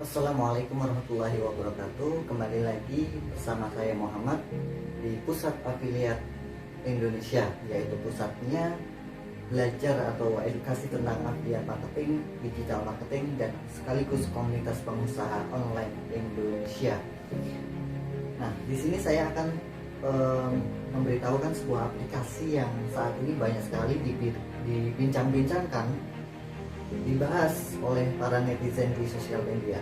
Assalamualaikum warahmatullahi wabarakatuh. Kembali lagi bersama saya Muhammad di Pusat Afiliat Indonesia, yaitu pusatnya belajar atau edukasi tentang afiliat marketing, digital marketing, dan sekaligus komunitas pengusaha online Indonesia. Nah, di sini saya akan memberitahukan sebuah aplikasi yang saat ini banyak sekali dibincang-bincangkan, dibahas oleh para netizen di sosial media,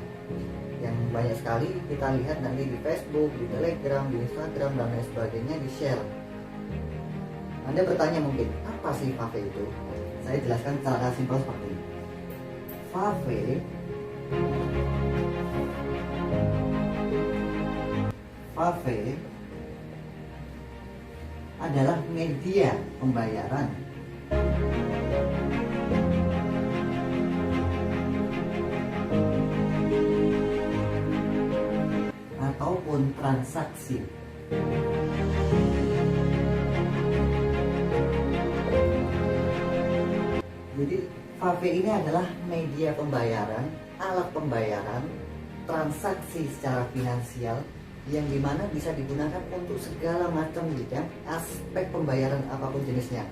yang banyak sekali kita lihat nanti di Facebook, di Telegram, di Instagram, dan lain sebagainya di share. Anda bertanya mungkin, apa sih Fave itu? Saya jelaskan secara simpel seperti ini. Fave adalah media pembayaran ataupun transaksi. Jadi Fave ini adalah media pembayaran, alat pembayaran, transaksi secara finansial yang dimana bisa digunakan untuk segala macam bidang aspek pembayaran apapun jenisnya.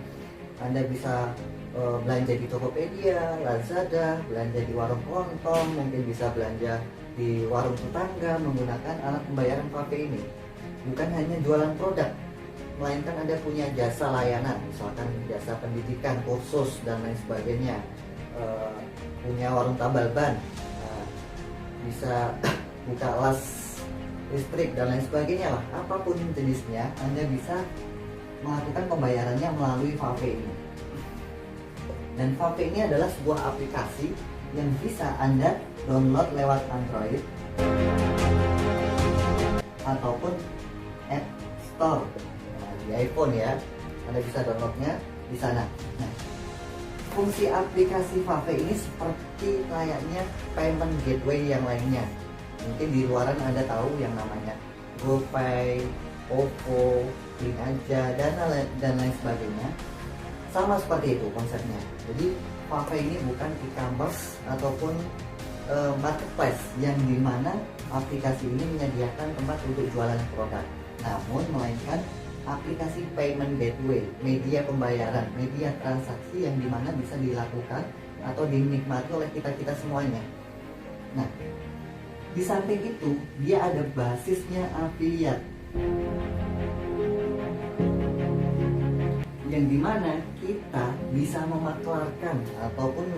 Anda bisa belanja di Tokopedia, Lazada, belanja di warung kelontong, mungkin bisa belanja di warung tetangga menggunakan alat pembayaran Fave ini. Bukan hanya jualan produk, melainkan Anda punya jasa layanan, misalkan jasa pendidikan, kursus, dan lain sebagainya. Punya warung tambal ban, bisa buka las listrik, dan lain sebagainya lah. Apapun jenisnya, Anda bisa melakukan pembayarannya melalui Fave ini. Dan Fave ini adalah sebuah aplikasi yang bisa Anda download lewat Android ataupun App Store. Nah, di iPhone ya, Anda bisa downloadnya di sana. Nah, fungsi aplikasi Fave ini seperti layaknya payment gateway yang lainnya. Mungkin di luaran Anda tahu yang namanya GoPay, OVO, Link Aja, dan lain sebagainya. Sama seperti itu konsepnya. Jadi Fave ini bukan e-commerce ataupun marketplace yang dimana aplikasi ini menyediakan tempat untuk jualan produk, namun melainkan aplikasi payment gateway, media pembayaran, media transaksi yang dimana bisa dilakukan atau dinikmati oleh kita semuanya. Nah, di samping itu dia ada basisnya afiliat, yang dimana kita bisa memaklarkan ataupun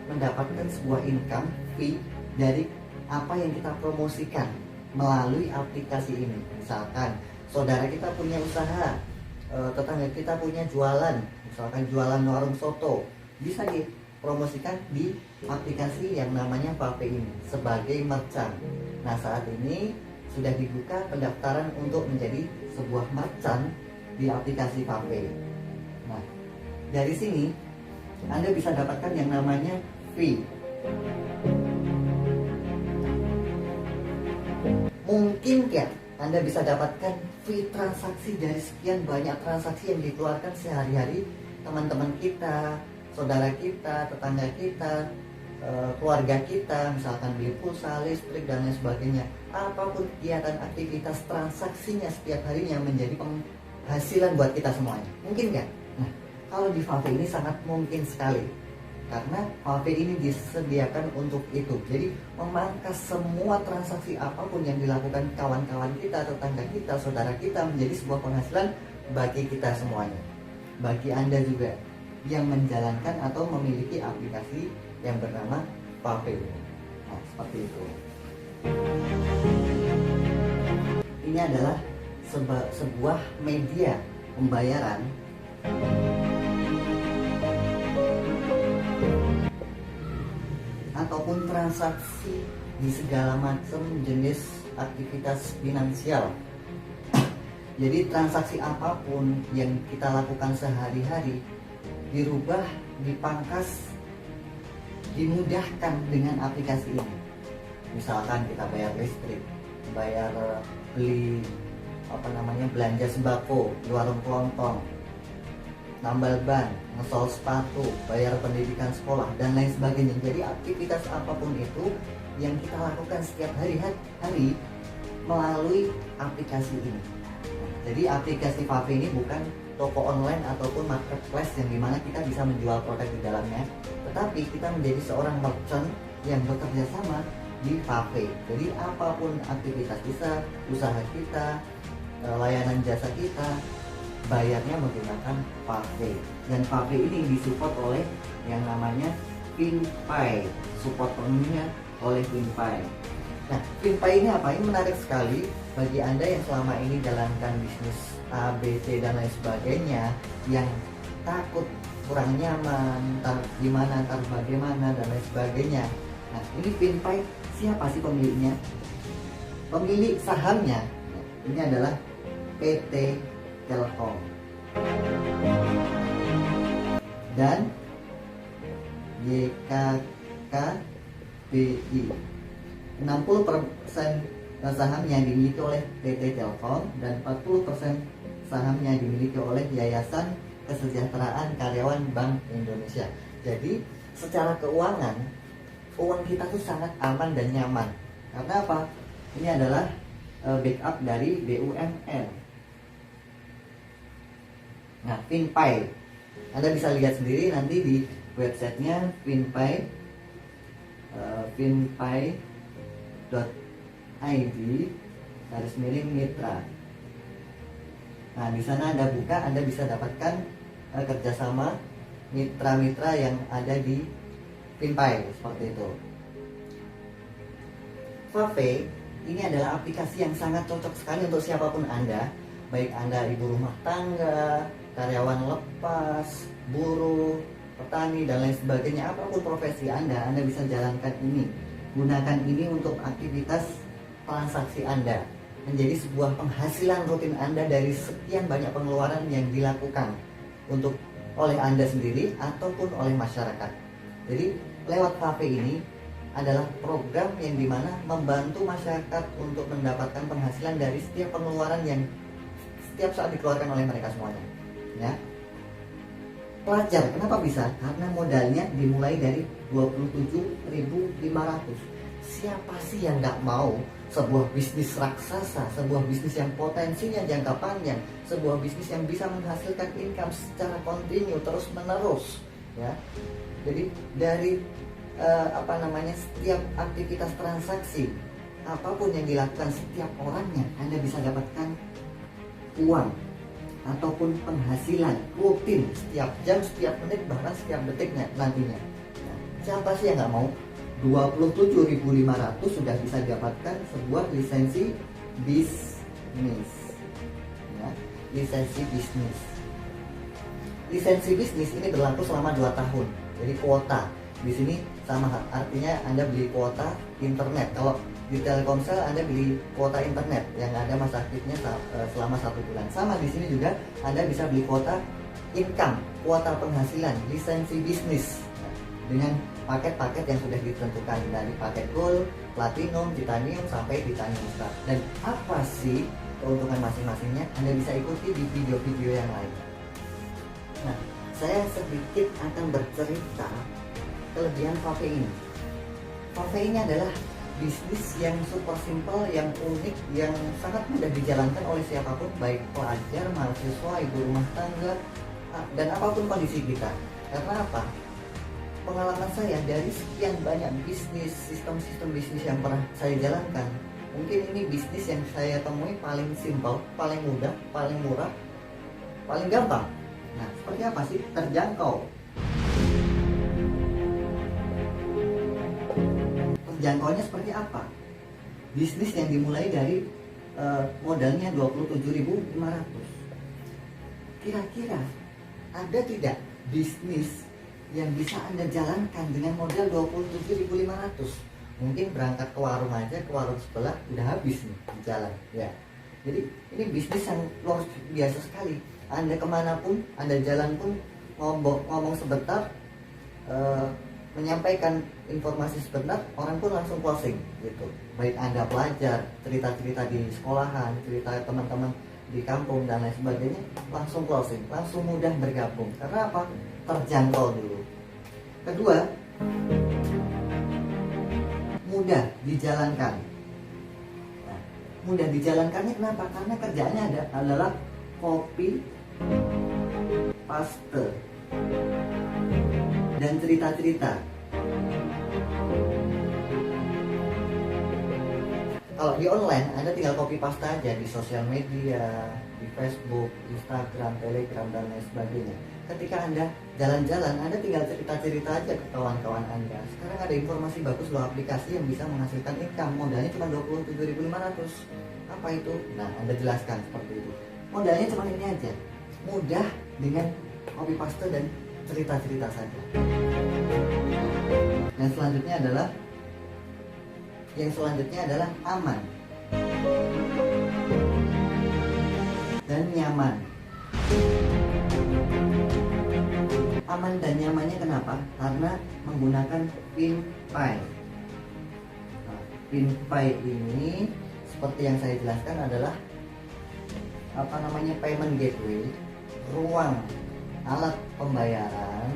mendapatkan sebuah income fee dari apa yang kita promosikan melalui aplikasi ini. Misalkan saudara kita punya usaha, tetangga kita punya jualan, misalkan jualan warung soto, bisa dipromosikan di aplikasi yang namanya Fave ini sebagai merchant. Nah, saat ini sudah dibuka pendaftaran untuk menjadi sebuah merchant di aplikasi Fave. Nah, dari sini Anda bisa dapatkan yang namanya fee. Mungkin ya Anda bisa dapatkan fee transaksi dari sekian banyak transaksi yang dikeluarkan sehari-hari teman-teman kita, saudara kita, tetangga kita, keluarga kita, misalkan beli pulsa, listrik, dan lain sebagainya. Apapun kegiatan aktivitas transaksinya setiap harinya menjadi penghasilan buat kita semuanya. Mungkin nggak? Nah, kalau di Fave ini sangat mungkin sekali, karena Fave ini disediakan untuk itu. Jadi memangkas semua transaksi apapun yang dilakukan kawan-kawan kita, tetangga kita, saudara kita menjadi sebuah penghasilan bagi kita semuanya. Bagi Anda juga yang menjalankan atau memiliki aplikasi yang bernama Fave. Nah, seperti itu. Ini adalah sebuah media pembayaran ataupun transaksi di segala macam jenis aktivitas finansial. Jadi transaksi apapun yang kita lakukan sehari-hari dirubah, dipangkas, dimudahkan dengan aplikasi ini. Misalkan kita bayar listrik, bayar beli belanja sembako di warung kelontong, nambal ban, ngesol sepatu, bayar pendidikan sekolah, dan lain sebagainya. Jadi aktivitas apapun itu yang kita lakukan setiap hari melalui aplikasi ini. Jadi aplikasi Fave ini bukan toko online ataupun marketplace yang dimana kita bisa menjual produk di dalamnya, tetapi kita menjadi seorang merchant yang bekerja sama di Fave. Jadi apapun aktivitas kita, usaha kita, layanan jasa kita, bayarnya menggunakan Fave. Dan Fave ini disupport oleh yang namanya FinPay, support penuhnya oleh FinPay. Nah, FinPay ini apa? Ini menarik sekali bagi Anda yang selama ini jalankan bisnis A, B, C, dan lain sebagainya, yang takut kurang nyaman, entar gimana, entar bagaimana, dan lain sebagainya. Nah, ini FinPay, siapa sih pemiliknya? Pemilik sahamnya ini adalah PT Telkom dan YKKBI. 60% sahamnya dimiliki oleh PT Telkom dan 40% sahamnya dimiliki oleh Yayasan Kesejahteraan Karyawan Bank Indonesia. Jadi secara keuangan, uang kita tuh sangat aman dan nyaman. Karena apa? Ini adalah backup dari BUMN. Nah, FinPay, Anda bisa lihat sendiri nanti di websitenya FinPay, finpay.id/mitra. Nah, di sana Anda buka, Anda bisa dapatkan kerjasama mitra-mitra yang ada di FinPay seperti itu. Fave ini adalah aplikasi yang sangat cocok sekali untuk siapapun Anda, baik Anda ibu rumah tangga, karyawan lepas, buruh, petani, dan lain sebagainya. Apapun profesi Anda bisa jalankan ini. Gunakan ini untuk aktivitas transaksi Anda, menjadi sebuah penghasilan rutin Anda dari sekian banyak pengeluaran yang dilakukan oleh Anda sendiri ataupun oleh masyarakat. Jadi lewat Fave ini adalah program yang dimana membantu masyarakat untuk mendapatkan penghasilan dari setiap pengeluaran yang setiap saat dikeluarkan oleh mereka semuanya. Ya. Pelajar, kenapa bisa? Karena modalnya dimulai dari 27.500. Siapa sih yang nggak mau sebuah bisnis raksasa, sebuah bisnis yang potensinya jangka panjang, sebuah bisnis yang bisa menghasilkan income secara kontinu terus menerus, ya. Jadi dari setiap aktivitas transaksi apapun yang dilakukan setiap orangnya, Anda bisa dapatkan uang ataupun penghasilan rutin setiap jam, setiap menit, bahkan setiap detiknya nantinya. Nah, siapa sih yang nggak mau? 27.500 sudah bisa didapatkan sebuah lisensi bisnis, ya, lisensi bisnis. Lisensi bisnis ini berlaku selama 2 tahun. Jadi kuota di sini sama artinya Anda beli kuota internet. Kalau di Telkomsel Anda beli kuota internet yang ada masa aktifnya selama 1 bulan. Sama di sini juga Anda bisa beli kuota income, kuota penghasilan, lisensi bisnis dengan paket-paket yang sudah ditentukan dari paket gold, platinum, titanium sampai titanium star. Dan apa sih keuntungan masing-masingnya? Anda bisa ikuti di video-video yang lain. Nah, saya sedikit akan bercerita kelebihan Fave ini. Fave ini adalah bisnis yang super simple, yang unik, yang sangat mudah dijalankan oleh siapapun, baik pelajar, mahasiswa, ibu rumah tangga, dan apapun kondisi kita. Karena apa? Pengalaman saya dari sekian banyak bisnis, sistem-sistem bisnis yang pernah saya jalankan, mungkin ini bisnis yang saya temui paling simple, paling mudah, paling murah, paling gampang. Nah, seperti apa sih? Terjangkau. Terjangkaunya seperti apa? Bisnis yang dimulai dari modalnya 27.500. Kira-kira ada tidak bisnis yang bisa Anda jalankan dengan modal 27.500? Mungkin berangkat ke warung aja, ke warung sebelah udah habis nih di jalan, ya. Jadi ini bisnis yang luar biasa sekali. Anda kemanapun, Anda jalan pun ngomong sebentar, menyampaikan informasi sebentar, orang pun langsung closing gitu. Baik Anda pelajar, cerita-cerita di sekolahan, cerita teman-teman di kampung dan lain sebagainya, langsung closing, langsung mudah bergabung. Karena apa? Terjangkau dulu. Kedua, mudah mudah dijalankan. Nah, mudah dijalankannya kenapa? Karena kerjaannya adalah copy, paste, dan cerita-cerita. Kalau di online, Anda tinggal copy paste aja di sosial media, di Facebook, Instagram, Telegram, dan lain sebagainya. Ketika Anda jalan-jalan, Anda tinggal cerita-cerita aja ke kawan-kawan Anda. Sekarang ada informasi bagus loh, aplikasi yang bisa menghasilkan income. Modalnya cuma 27.500. Apa itu? Nah, Anda jelaskan seperti itu. Modalnya cuma ini aja. Mudah dengan copy paste dan cerita-cerita saja. Dan selanjutnya adalah aman dan nyaman. Aman dan nyamannya kenapa? Karena menggunakan PinPay. Nah, PinPay ini seperti yang saya jelaskan adalah payment gateway, ruang alat pembayaran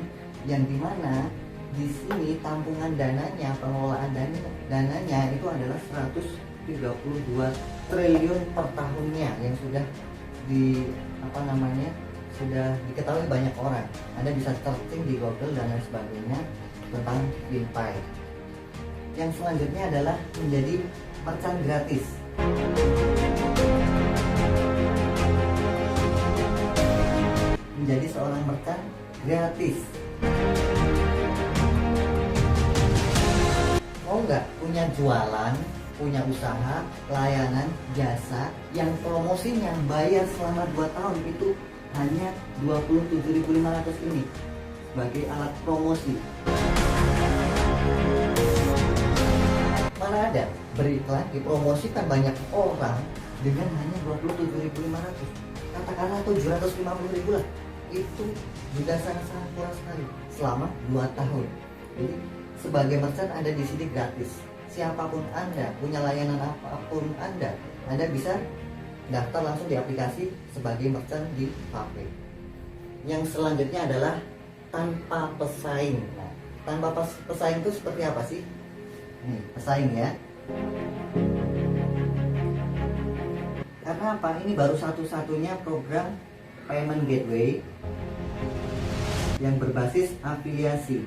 yang dimana di sini tampungan dananya, pengelolaan dananya itu adalah 132 triliun per tahunnya yang sudah sudah diketahui banyak orang. Anda bisa searching di Google dan lain sebagainya tentang PinPay. Yang selanjutnya adalah menjadi merchant gratis. Menjadi seorang merchant gratis. Mau nggak punya jualan, punya usaha, layanan, jasa yang promosinya bayar selama 2 tahun itu hanya 27.500 ini sebagai alat promosi. Mana ada beriklan dipromosikan banyak orang dengan hanya 27.500, katakanlah 750.000 lah, itu juga sangat-sangat kurang sekali selama 2 tahun. Jadi sebagai merchant Anda di sini gratis. Siapapun Anda, punya layanan apapun Anda bisa daftar langsung di aplikasi sebagai merchant di HP. Yang selanjutnya adalah tanpa pesaing. Nah, tanpa pesaing itu seperti apa sih? Nih, pesaing ya. Karena apa? Ini baru satu-satunya program payment gateway yang berbasis afiliasi.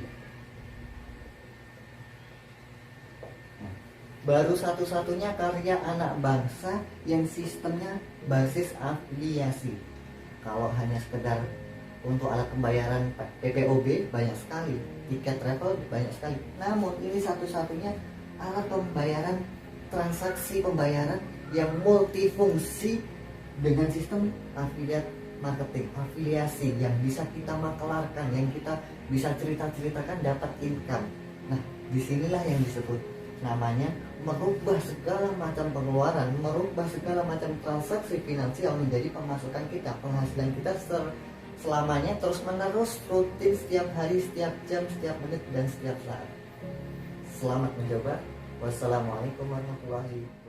Baru satu-satunya karya anak bangsa yang sistemnya basis afiliasi. Kalau hanya sekedar untuk alat pembayaran PPOB banyak sekali, tiket travel banyak sekali. Namun ini satu-satunya alat pembayaran, transaksi pembayaran yang multifungsi dengan sistem affiliate marketing, afiliasi yang bisa kita maklarkan, yang kita bisa cerita-ceritakan dapat income. Nah, disinilah yang disebut namanya merubah segala macam pengeluaran, merubah segala macam transaksi finansial menjadi pemasukan kita, penghasilan kita selamanya terus menerus, rutin, setiap hari, setiap jam, setiap menit, dan setiap saat. Selamat mencoba. Wassalamualaikum warahmatullahi wabarakatuh.